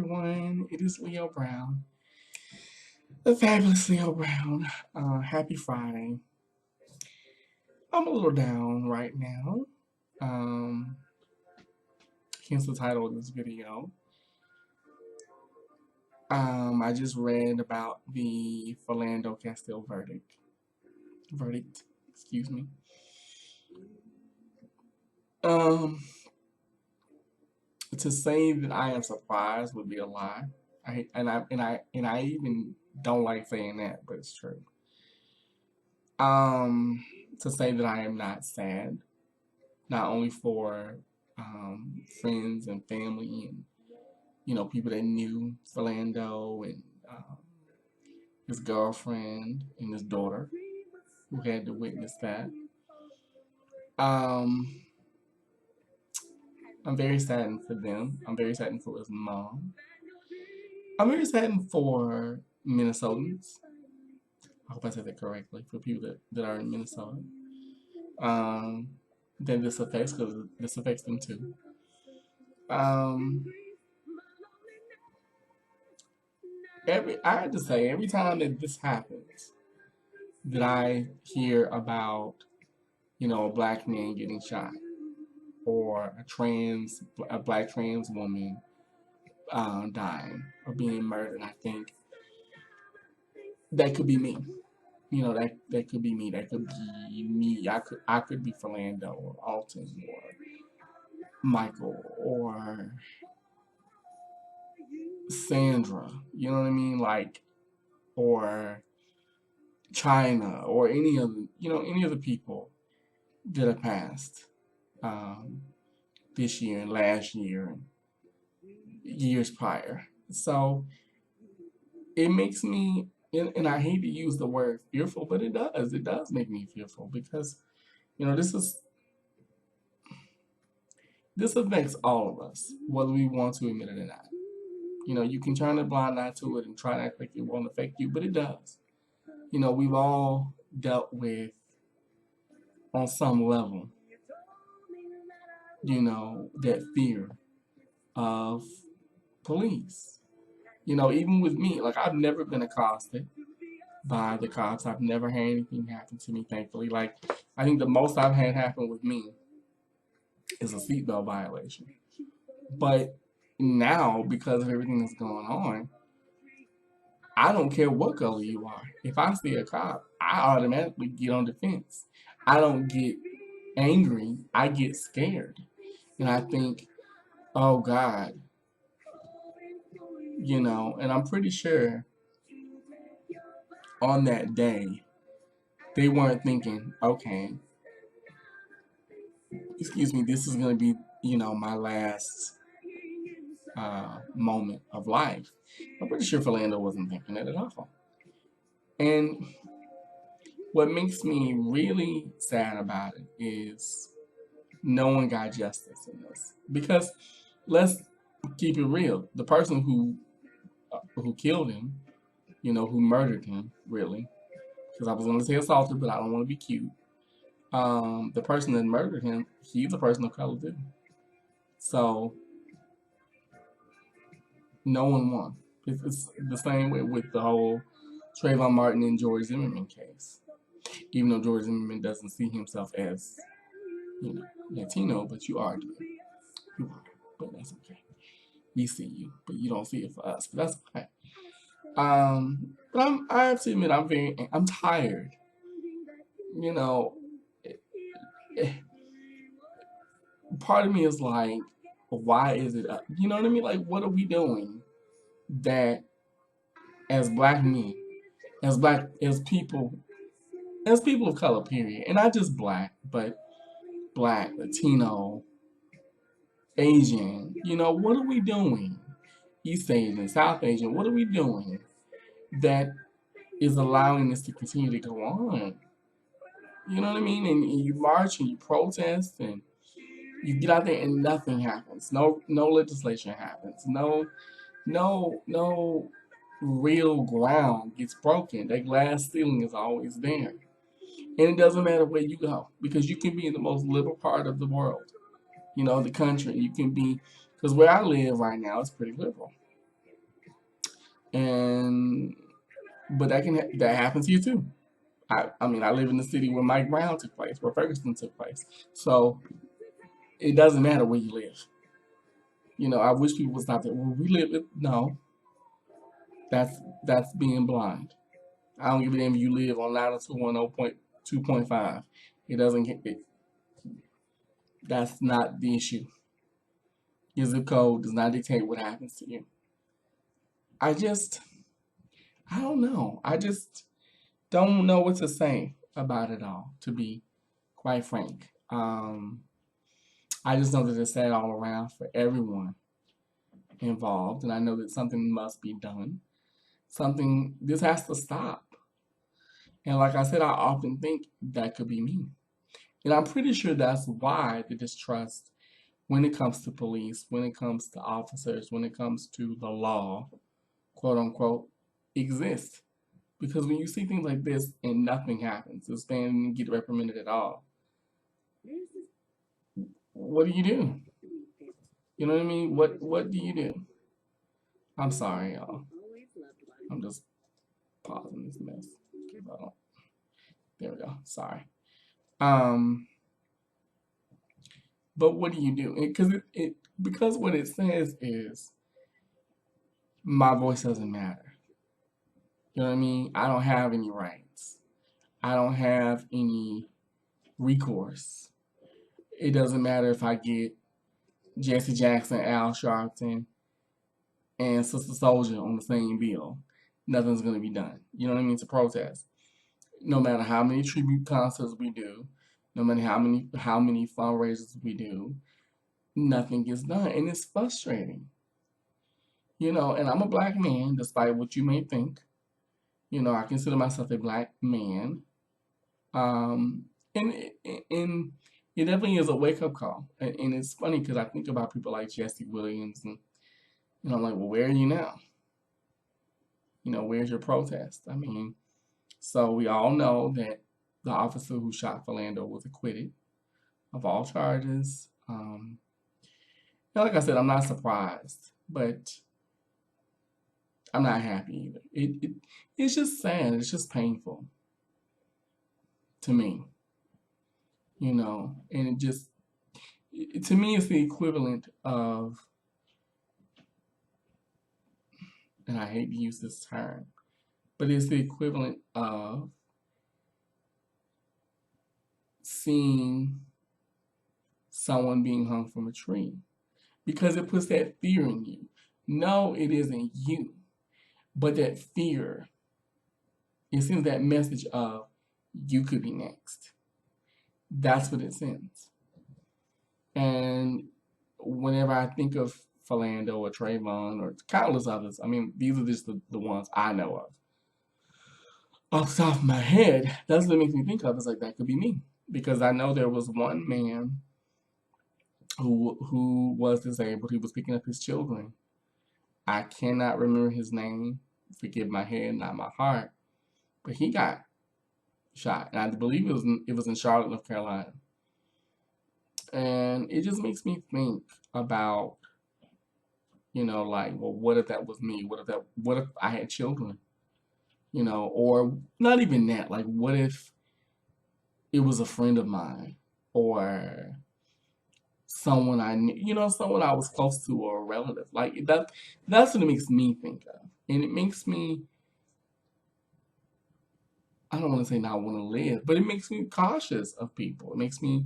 everyone. It is Leo Brown, the fabulous Leo Brown. Happy Friday. I'm a little down right now. Um, hence the title of this video. I just read about the Philando Castile verdict. Excuse me. Um, to say that I am surprised would be a lie. I even don't like saying that, but it's true. Um, to say that I am not sad, not only for friends and family and people that knew Philando and his girlfriend and his daughter who had to witness that. Um, I'm very saddened for them. I'm very saddened for his mom. I'm very saddened for Minnesotans. I hope I said that correctly, for people that are in Minnesota. Um, that this affects, because this affects them too. Um, I had to say, every time that this happens, that I hear about, a black man getting shot, or a black trans woman dying or being murdered, I think that could be me. That could be me. That could be me. I could be Philando or Alton or Michael or Sandra. You know what I mean? Like, or China or any of the people that have passed um, this year and last year and years prior. So it makes me, and I hate to use the word fearful, but it does. It does make me fearful because this affects all of us, whether we want to admit it or not. You can turn a blind eye to it and try to act like it won't affect you, but it does. We've all dealt with, on some level, that fear of police. Even with me, like, I've never been accosted by the cops. I've never had anything happen to me, thankfully. Like, I think the most I've had happen with me is a seatbelt violation. But now, because of everything that's going on, I don't care what color you are. If I see a cop, I automatically get on defense. I don't get angry. I get scared. And I think, oh God, and I'm pretty sure on that day, they weren't thinking, okay, excuse me, this is going to be, my last moment of life. I'm pretty sure Philando wasn't thinking that at all. And what makes me really sad about it is no one got justice in this. Because let's keep it real. The person who killed him, who murdered him, really, because I was going to say assaulted, but I don't want to be cute. The person that murdered him, he's a person of color too. So no one won. It's the same way with the whole Trayvon Martin and George Zimmerman case. Even though George Zimmerman doesn't see himself as, Latino, but you are. You are, but that's okay. We see you, but you don't see it for us. But that's okay. But I have to admit, I'm tired. Part of me is like, why is it up? You know what I mean? Like, what are we doing that as black men, as people of color, period, and not just black, but black, Latino, Asian, what are we doing? East Asian, South Asian, what are we doing that is allowing this to continue to go on? You know what I mean? And you march and you protest and you get out there and nothing happens. No legislation happens. No real ground gets broken. That glass ceiling is always there. And it doesn't matter where you go, because you can be in the most liberal part of the world, the country. You can be, because where I live right now is pretty liberal. and but that happens here too. I mean, I live in the city where Mike Brown took place, where Ferguson took place. So it doesn't matter where you live. I wish people would stop that. Well, we live. No, that's that's being blind. I don't give a damn if you live on 90210.2.5. It doesn't get it. That's not the issue. Your zip code does not dictate what happens to you. I just, I don't know. I just don't know what to say about it all, to be quite frank. I just know that it's sad all around for everyone involved, and I know that something must be done. This has to stop. And like I said, I often think that could be me. And I'm pretty sure that's why the distrust when it comes to police, when it comes to officers, when it comes to the law, quote unquote, exists. Because when you see things like this and nothing happens, this man didn't get reprimanded at all, what do you do? You know what I mean? What do you do? I'm sorry, y'all. I'm just pausing this mess. There we go. Sorry. Um, but what do you do? Because what it says is my voice doesn't matter. You know what I mean? I don't have any rights. I don't have any recourse. It doesn't matter if I get Jesse Jackson, Al Sharpton, and Sister Soldier on the same bill. Nothing's going to be done. You know what I mean? To protest. No matter how many tribute concerts we do, no matter how many fundraisers we do, nothing gets done, and it's frustrating. And I'm a black man, despite what you may think. I consider myself a black man. Um, and it definitely is a wake up call. And it's funny because I think about people like Jesse Williams, and I'm like, well, where are you now? Where's your protest? I mean, so we all know that the officer who shot Philando was acquitted of all charges. Like I said, I'm not surprised, but I'm not happy either. It's just sad. It's just painful to me, and to me, it's the equivalent of, and I hate to use this term, but it's the equivalent of seeing someone being hung from a tree, because it puts that fear in you. No, it isn't you, but that fear, it sends that message of you could be next. That's what it sends. And whenever I think of Philando or Trayvon or countless others, I mean, these are just the ones I know of. Off the top of my head, that's what it makes me think of. It's like, that could be me. Because I know there was one man who was disabled. He was picking up his children. I cannot remember his name. Forgive my head, not my heart. But he got shot, and I believe it was in Charlotte, North Carolina. And it just makes me think about, like, well, what if that was me? What if I had children? Or not even that. Like, what if it was a friend of mine, or someone I knew, someone I was close to, or a relative? Like that's what it makes me think of, and it makes me. I don't want to say not want to live, but it makes me cautious of people. It makes me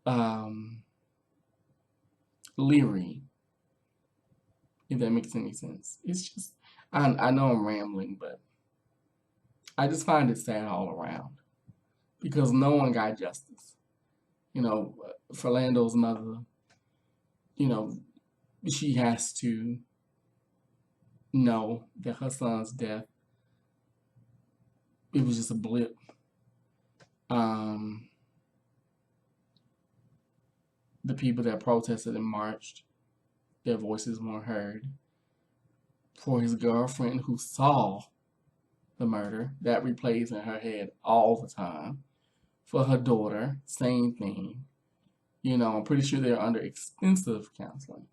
um, leery, if that makes any sense. It's just, I know I'm rambling, but I just find it sad all around because no one got justice. Philando's mother, you know, she has to know that her son's death, it was just a blip. Um, the people that protested and marched, their voices weren't heard. For his girlfriend who saw the murder, that replays in her head all the time. For her daughter, same thing. I'm pretty sure they're under extensive counseling.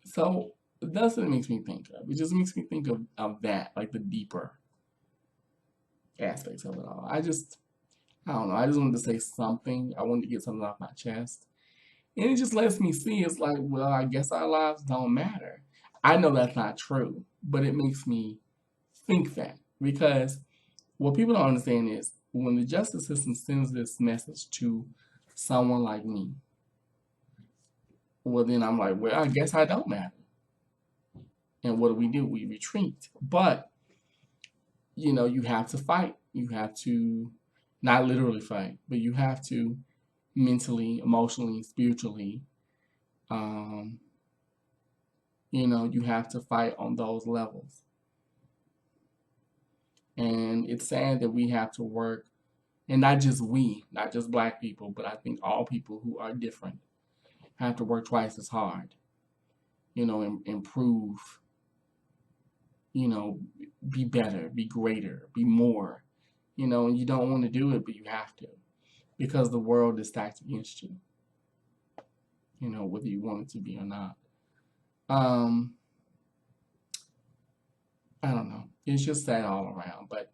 So That's what it makes me think of. It just makes me think of that, like the deeper aspects of it all. I don't know. I just wanted to say something. I wanted to get something off my chest. And it just lets me see it's like, well, I guess our lives don't matter. I know that's not true, but it makes me think that. Because what people don't understand is when the justice system sends this message to someone like me, well, then I'm like, well, I guess I don't matter. And what do? We retreat. But, you have to fight. You have to not literally fight, but you have to mentally, emotionally, spiritually, um, you have to fight on those levels. And it's sad that we have to work, and not just we, not just black people, but I think all people who are different have to work twice as hard, improve, you know, be better, be greater, be more, and you don't want to do it, but you have to because the world is stacked against you, whether you want it to be or not. Um, I don't know. It's just sad all around, but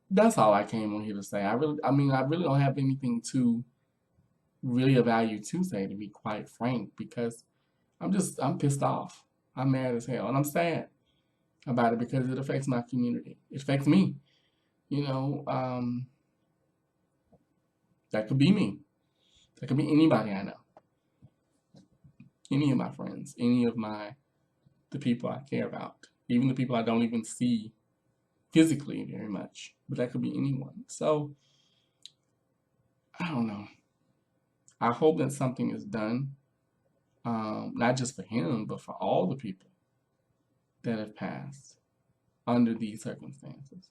that's all I came on here to say. I really don't have anything to really of value to say, to be quite frank, because I'm pissed off. I'm mad as hell, and I'm sad about it because it affects my community. It affects me. You know, um, that could be me. That could be anybody I know, any of my friends, any of the people I care about, even the people I don't even see physically very much. But that could be anyone. So I don't know. I hope that something is done, not just for him, but for all the people that have passed under these circumstances.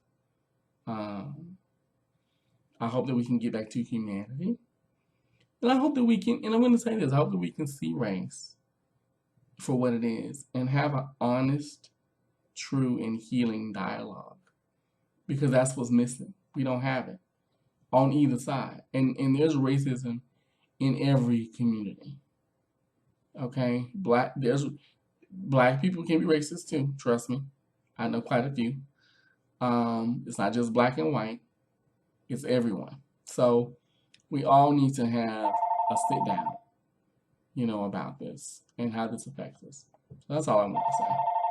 Um, I hope that we can get back to humanity. And I hope that we can, and I'm going to say this, I hope that we can see race for what it is and have an honest, true, and healing dialogue. Because that's what's missing. We don't have it on either side. And there's racism in every community. Okay? Black people can be racist too, trust me. I know quite a few. It's not just black and white, it's everyone. So we all need to have a sit down, about this and how this affects us. So that's all I want to say.